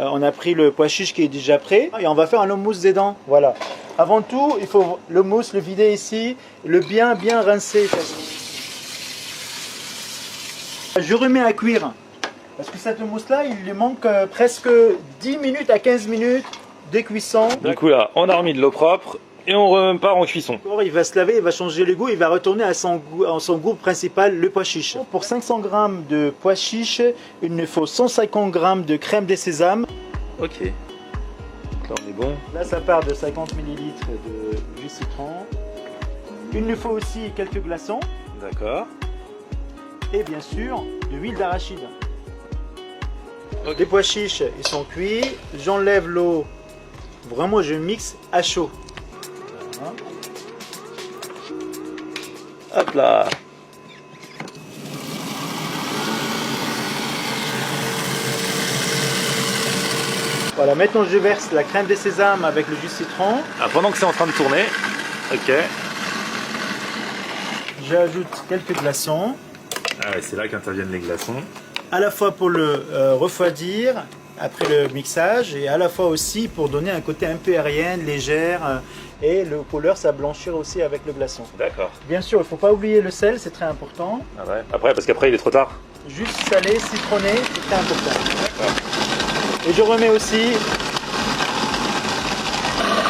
On a pris le pois chiche qui est déjà prêt et on va faire un houmous dedans. Voilà. Avant tout, il faut le mousse, le vider ici, le bien rincer. Je remets à cuire parce que cette houmous là, il lui manque presque 10 minutes à 15 minutes de cuisson. Du coup là, on a remis de l'eau propre et on repart en cuisson. Il va se laver, il va changer le goût, il va retourner à son goût principal, le pois chiche. Pour 500 g de pois chiche, il nous faut 150 g de crème de sésame. Ok. Là on est bon. Là ça part de 50 ml de jus citron. Il nous faut aussi quelques glaçons. D'accord. Et bien sûr de l'huile d'arachide. Okay. Les pois chiches ils sont cuits. J'enlève l'eau. Vraiment je mixe à chaud. Voilà. Hop là. Voilà, maintenant je verse la crème de sésame avec le jus de citron. Ah, pendant que c'est en train de tourner. Ok. J'ajoute quelques glaçons. Ah ouais, c'est là qu'interviennent les glaçons. À la fois pour le refroidir après le mixage et à la fois aussi pour donner un côté un peu aérienne, légère et le couleur ça blanchir aussi avec le glaçon. D'accord. Bien sûr, il ne faut pas oublier le sel, c'est très important. Ah ouais. Après, parce qu'après il est trop tard. Juste salé, citronné, c'est très important. D'accord. Et je remets aussi.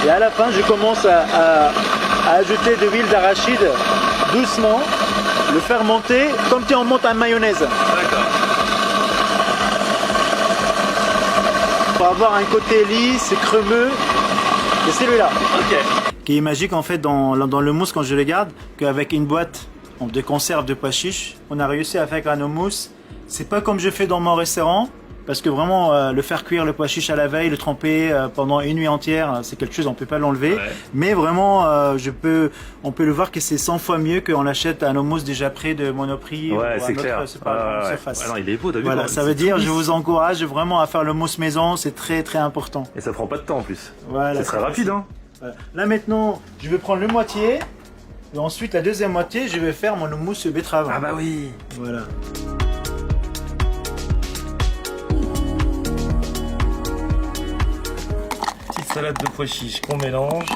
Et à la fin, je commence à ajouter de l'huile d'arachide doucement, le faire monter comme si on monte un mayonnaise. D'accord. Pour avoir un côté lisse, crémeux, c'est celui-là. Ok. Qui est magique en fait dans le mousse quand je le garde, qu'avec une boîte de conserve de pois chiches, on a réussi à faire un houmous. C'est pas comme je fais dans mon restaurant, parce que vraiment le faire cuire le pois chiche à la veille, le tremper pendant une nuit entière, c'est quelque chose on peut pas l'enlever. Ouais. Mais vraiment, on peut le voir que c'est 100 fois mieux qu'on achète un houmous déjà prêt de Monoprix. Ouais, c'est clair. Surface. Ouais, non, il est beau, t'as vu. Voilà, ça veut dire, je vous encourage vraiment à faire le mousse maison, c'est très très important. Et ça prend pas de temps en plus. Voilà, c'est très rapide, hein. Voilà. Là maintenant, je vais prendre le moitié. Et ensuite, la deuxième moitié, je vais faire mon houmous betterave. Ah bah oui. Voilà. Salade de pois chiches qu'on mélange.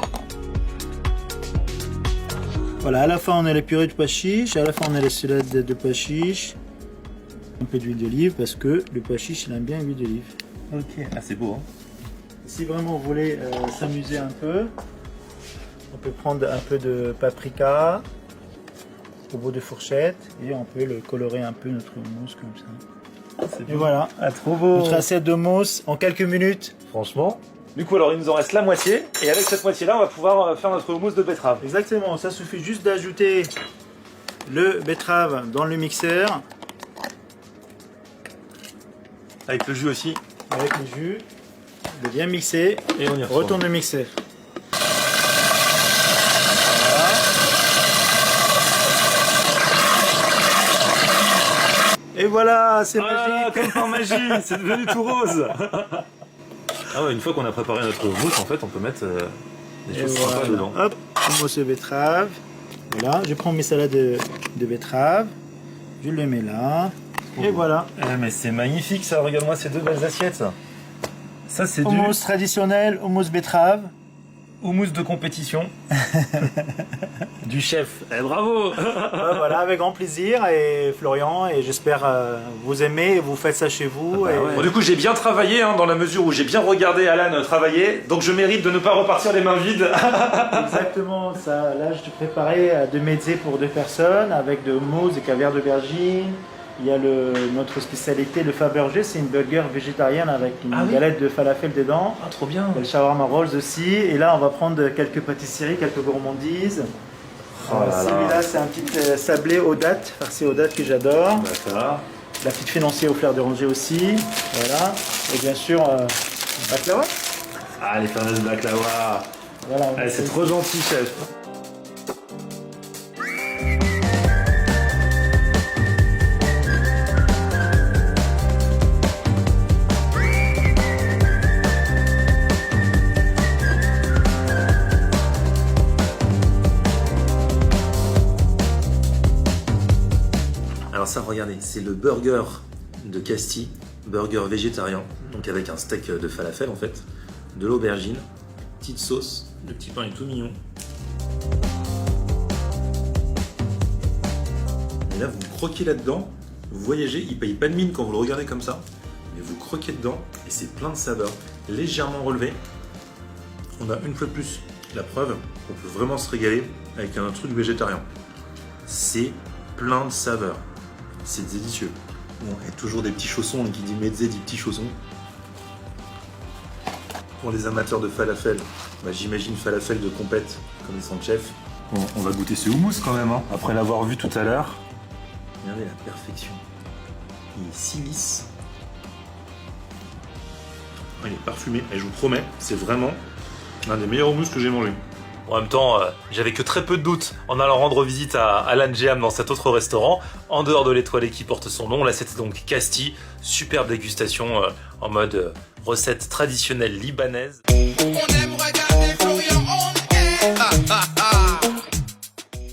Voilà, à la fin on a la purée de pois chiches, à la fin on a la salade de pois chiches. Un peu d'huile d'olive parce que le pois chiche il aime bien l'huile d'olive. Ok, ah c'est beau hein. Si vraiment vous voulez s'amuser un peu, on peut prendre un peu de paprika au bout de fourchette et on peut le colorer un peu notre mousse comme ça. Et voilà, trop beau. Notre assiette de mousse en quelques minutes. Franchement. Du coup, alors il nous en reste la moitié, et avec cette moitié-là, on va pouvoir faire notre houmous de betterave. Exactement, ça suffit juste d'ajouter le betterave dans le mixeur. Avec le jus aussi. Avec le jus, de bien mixer, et on y retourne le mixer. Voilà. Et voilà, c'est magique. Comme par magie, c'est devenu tout rose. Ah ouais, une fois qu'on a préparé notre mousse, en fait, on peut mettre des choses sympas dedans. Hop, mousse de betterave. Voilà, je prends mes salades de betterave. Je le mets là. Et voilà. Mais c'est magnifique ça, regarde-moi ces deux belles assiettes. Ça c'est du houmous traditionnel, houmous betterave. Houmous de compétition. Du chef. Bravo. Voilà, avec grand plaisir et Florian, et j'espère vous aimez et vous faites ça chez vous. Ouais. Bon, du coup j'ai bien travaillé hein, dans la mesure où j'ai bien regardé Alan travailler, donc je mérite de ne pas repartir les mains vides. Exactement, ça. Là je te préparais de mezzés pour 2 personnes avec de houmous et caviar d'aubergine. Il y a notre spécialité, le Fabergé, c'est une burger végétarienne avec une galette de falafel dedans. Ah, trop bien. Il y a le shawarma rolls aussi. Et là, on va prendre quelques pâtisseries, quelques gourmandises. Celui-là, c'est un petit sablé aux dattes, farci aux dattes que j'adore. D'accord. La petite financière aux fleurs d'oranger aussi. Voilà. Et bien sûr, baklawa. Ah, les fameuses baklawa. Voilà. C'est trop gentil, chef. Alors ça, regardez, c'est le burger de Castille. burger végétarien, donc avec un steak de falafel en fait, de l'aubergine, petite sauce, le petit pain est tout mignon. Et là, vous croquez là-dedans, vous voyagez, il paye pas de mine quand vous le regardez comme ça, mais vous croquez dedans et c'est plein de saveurs, légèrement relevées. On a une fois de plus la preuve qu'on peut vraiment se régaler avec un truc végétarien. C'est plein de saveurs, c'est délicieux. Bon, il y a toujours des petits chaussons, qui dit mezze dit petits chaussons. Pour les amateurs de falafel, bah, j'imagine falafel de compète, comme ils sont chefs. Bon, on va goûter ce houmous quand même, hein, après l'avoir vu tout à l'heure. Regardez la perfection. Il est si lisse. Il est parfumé, et je vous promets, c'est vraiment un des meilleurs houmous que j'ai mangé. En même temps, j'avais que très peu de doutes en allant rendre visite à Alan Jam dans cet autre restaurant, en dehors de l'étoilé qui porte son nom. Là, c'était donc Casti, superbe dégustation en mode recette traditionnelle libanaise.